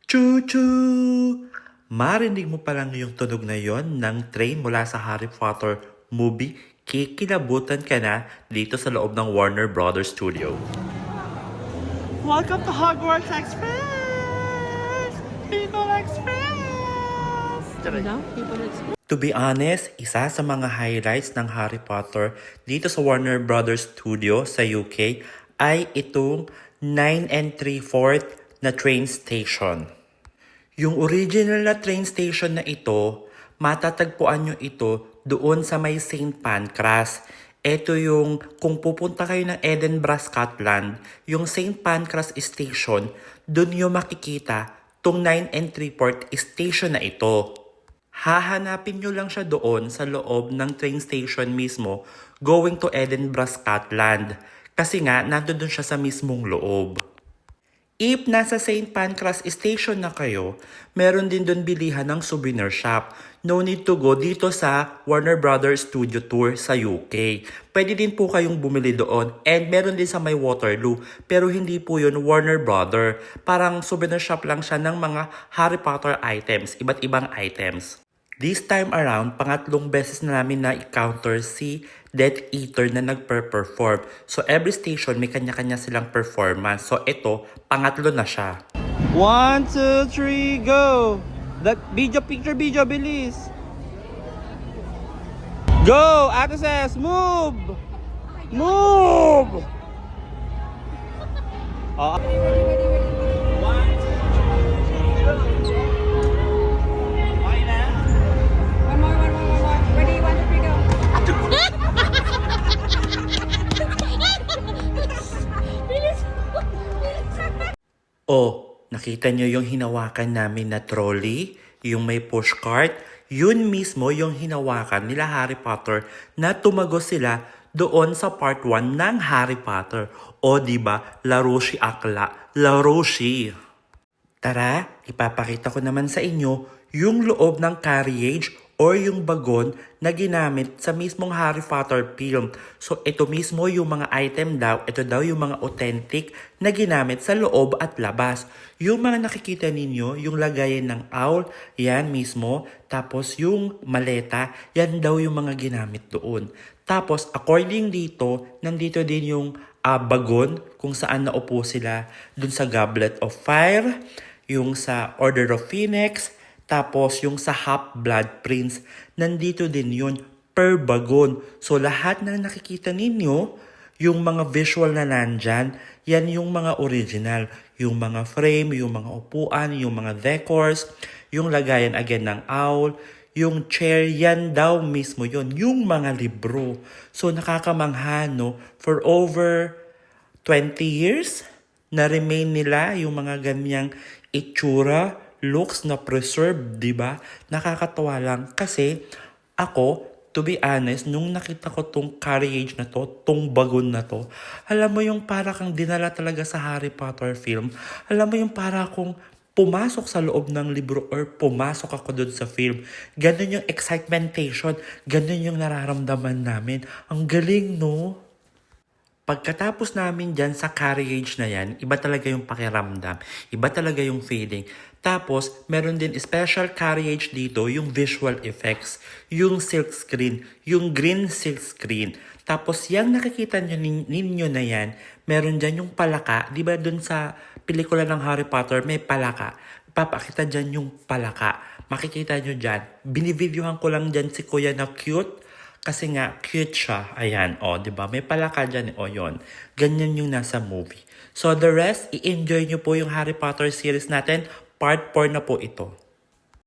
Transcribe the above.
Choo-choo! Marinig mo pa lang yung tunog na yon ng train mula sa Harry Potter movie, kikilabutan ka na dito sa loob ng Warner Brothers Studio. Welcome to Hogwarts Express! People Express! To be honest, isa sa mga highlights ng Harry Potter dito sa Warner Brothers Studio sa UK ay itong 9 3/4 na train station. Yung original na train station na ito, matatagpuan nyo ito doon sa may St. Pancras. Ito yung, kung pupunta kayo ng Edinburgh, Scotland, yung St. Pancras Station, doon yung makikita tong 9 3/4 station na ito. Hahanapin nyo lang siya doon sa loob ng train station mismo going to Edinburgh, Scotland. Kasi nga, nandun siya sa mismong loob. If nasa St. Pancras Station na kayo, meron din doon bilihan ng souvenir shop. No need to go dito sa Warner Brothers Studio Tour sa UK. Pwede din po kayong bumili doon. And meron din sa may Waterloo. Pero hindi po yun Warner Brother. Parang souvenir shop lang siya ng mga Harry Potter items, iba't ibang items. This time around, pangatlong beses na namin na-encounter si Death Eater na nagper-perform. So every station may kanya-kanya silang performance. So ito, pangatlo na siya. 1, 2, 3, go! Picture, bilis! Go! Ate says, move! Move! Oh. One more. Ready, 1, 2, 3, go. Oh, nakita nyo yung hinawakan namin na trolley? Yung may pushcart? Yun mismo yung hinawakan nila Harry Potter na tumagos sila doon sa part 1 ng Harry Potter. O diba, laro si Akla, laro si. Tara, ipapakita ko naman sa inyo yung loob ng carriage or yung bagon na ginamit sa mismong Harry Potter film. So ito mismo yung mga item daw, ito daw yung mga authentic na ginamit sa loob at labas. Yung mga nakikita ninyo, yung lagayan ng owl, yan mismo. Tapos yung maleta, yan daw yung mga ginamit doon. Tapos according dito, nandito din yung bagon kung saan naupo sila dun sa Goblet of Fire, yung sa Order of Phoenix, tapos yung sa Half-Blood Prince, nandito din yun per bagon. So lahat na nakikita ninyo, yung mga visual na nandyan, yan yung mga original. Yung mga frame, yung mga upuan, yung mga decors, yung lagayan again ng owl, yung chair, yan daw mismo yun. Yung mga libro. So nakakamangha, no? For over 20 years, na-remain nila yung mga ganyang itsura, looks na preserved, di ba? Nakakatawa lang kasi ako, to be honest, nung nakita ko tong carriage na to, tong bagon na to, alam mo yung para kang dinala talaga sa Harry Potter film, alam mo yung para akong pumasok sa loob ng libro or pumasok ako doon sa film. Ganun yung excitementation, ganun yung nararamdaman namin. Ang galing, no? Pagkatapos namin dyan sa carriage na yan, iba talaga yung pakiramdam. Iba talaga yung feeling. Tapos, meron din special carriage dito, yung visual effects, yung silk screen, yung green silk screen. Tapos, yung nakikita ninyo na yan, meron dyan yung palaka. Di ba dun sa pelikula ng Harry Potter, may palaka. Papakita dyan yung palaka. Makikita nyo dyan. Binivideohan ko lang dyan si Kuya na cute. Kasi nga, cute siya. Ayan, o, di ba? May palaka dyan, o, yun. Ganyan yung nasa movie. So, the rest, i-enjoy nyo po yung Harry Potter series natin. Part 4 na po ito.